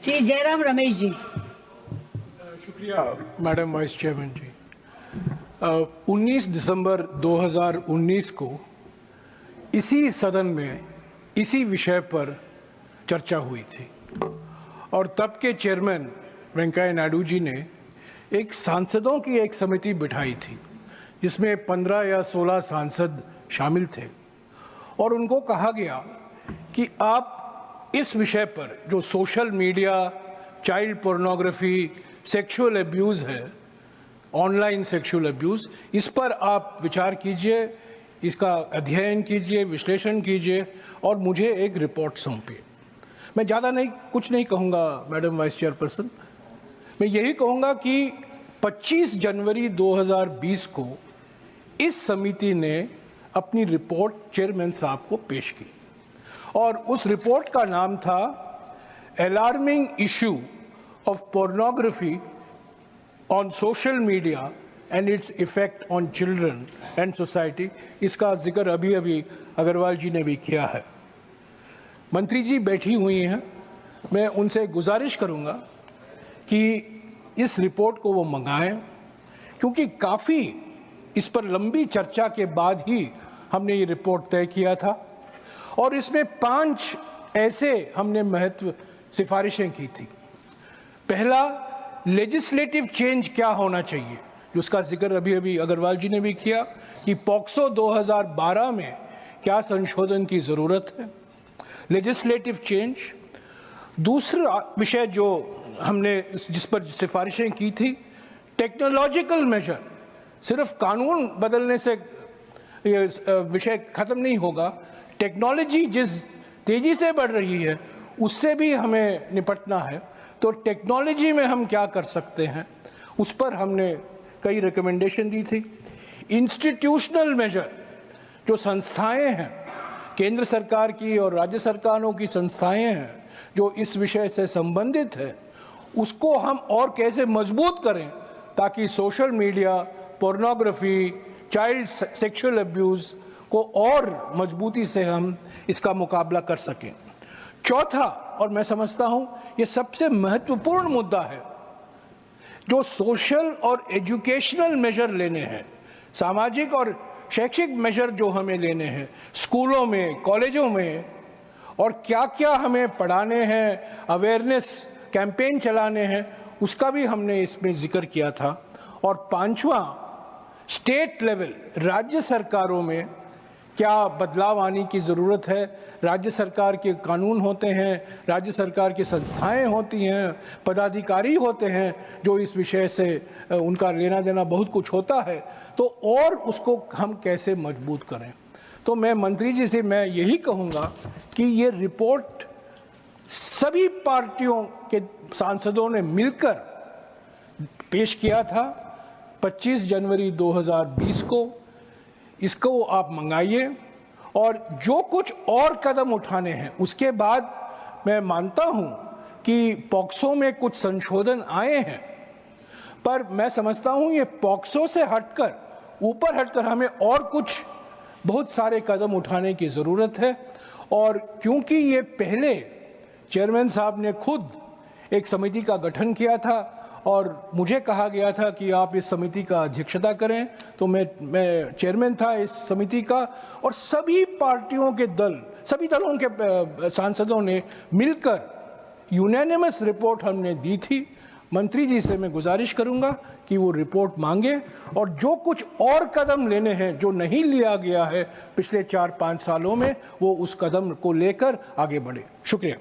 श्री जयराम रमेश जी। शुक्रिया madam vice chairman जी। 19 दिसंबर 2019 को इसी सदन में इसी विषय पर चर्चा हुई थी और तब के चेयरमैन वेंकैया नायडू जी ने एक सांसदों की एक समिति बिठाई थी जिसमें 15 या 16 सांसद शामिल थे और उनको कहा गया कि आप इस विषय पर जो social media, child pornography, sexual abuse है, ऑनलाइन सेक्सुअल अब्यूज़, इस पर आप विचार कीजिए, इसका अध्ययन कीजिए, विश्लेषण कीजिए और मुझे एक रिपोर्ट सौंपिए। मैं ज़्यादा कुछ नहीं कहूँगा मैडम वाइस चेयरपर्सन, मैं यही कहूँगा कि 25 जनवरी 2020 को इस समिति ने अपनी रिपोर्ट चेयरमैन साहब को पेश की और उस रिपोर्ट का नाम था alarming issue of pornography on social media and its effect on children and society. इसका जिक्र अभी अभी अग्रवाल जी ने भी किया है। मंत्री जी बैठी हुई हैं, मैं उनसे गुजारिश करूंगा कि इस रिपोर्ट को वो मंगाएं, क्योंकि काफ़ी इस पर लंबी चर्चा के बाद ही हमने ये रिपोर्ट तय किया था और इसमें 5 ऐसे हमने महत्व सिफारिशें की थी। पहला, लेजिस्लेटिव चेंज क्या होना चाहिए, जिसका जिक्र अभी अभी अग्रवाल जी ने भी किया कि पॉक्सो 2012 में क्या संशोधन की ज़रूरत है, लेजिस्लेटिव चेंज। दूसरा विषय जो हमने जिस पर सिफारिशें की थी, टेक्नोलॉजिकल मेजर। सिर्फ कानून बदलने से ये विषय खत्म नहीं होगा, टेक्नोलॉजी जिस तेजी से बढ़ रही है उससे भी हमें निपटना है, तो टेक्नोलॉजी में हम क्या कर सकते हैं उस पर हमने कई रिकमेंडेशन दी थी। इंस्टीट्यूशनल मेजर, जो संस्थाएं हैं केंद्र सरकार की और राज्य सरकारों की संस्थाएं हैं जो इस विषय से संबंधित है, उसको हम और कैसे मजबूत करें ताकि social media, pornography, child sexual abuse को और मजबूती से हम इसका मुकाबला कर सकें। चौथा, और मैं समझता हूं ये सबसे महत्वपूर्ण मुद्दा है, जो सोशल और एजुकेशनल मेजर लेने हैं, सामाजिक और शैक्षिक मेजर जो हमें लेने हैं स्कूलों में, कॉलेजों में, और क्या क्या हमें पढ़ाने हैं, अवेयरनेस कैंपेन चलाने हैं, उसका भी हमने इसमें जिक्र किया था। और 5वां, स्टेट लेवल, राज्य सरकारों में क्या बदलाव आने की ज़रूरत है। राज्य सरकार के कानून होते हैं, राज्य सरकार की संस्थाएं होती हैं, पदाधिकारी होते हैं जो इस विषय से उनका लेना देना बहुत कुछ होता है, तो और उसको हम कैसे मजबूत करें। तो मैं मंत्री जी से मैं यही कहूँगा कि ये रिपोर्ट सभी पार्टियों के सांसदों ने मिलकर पेश किया था 25 जनवरी 2020 को। इसको आप मंगाइए और जो कुछ और कदम उठाने हैं उसके बाद मैं मानता हूं कि पॉक्सो में कुछ संशोधन आए हैं, पर मैं समझता हूं ये पॉक्सो से हटकर, ऊपर हटकर हमें और कुछ बहुत सारे कदम उठाने की ज़रूरत है। और क्योंकि ये पहले चेयरमैन साहब ने खुद एक समिति का गठन किया था और मुझे कहा गया था कि आप इस समिति का अध्यक्षता करें, तो मैं चेयरमैन था इस समिति का और सभी पार्टियों के सभी दलों के सांसदों ने मिलकर यूनानिमस रिपोर्ट हमने दी थी। मंत्री जी से मैं गुजारिश करूंगा कि वो रिपोर्ट मांगे और जो कुछ और कदम लेने हैं जो नहीं लिया गया है पिछले 4-5 सालों में, वो उस कदम को लेकर आगे बढ़े। शुक्रिया।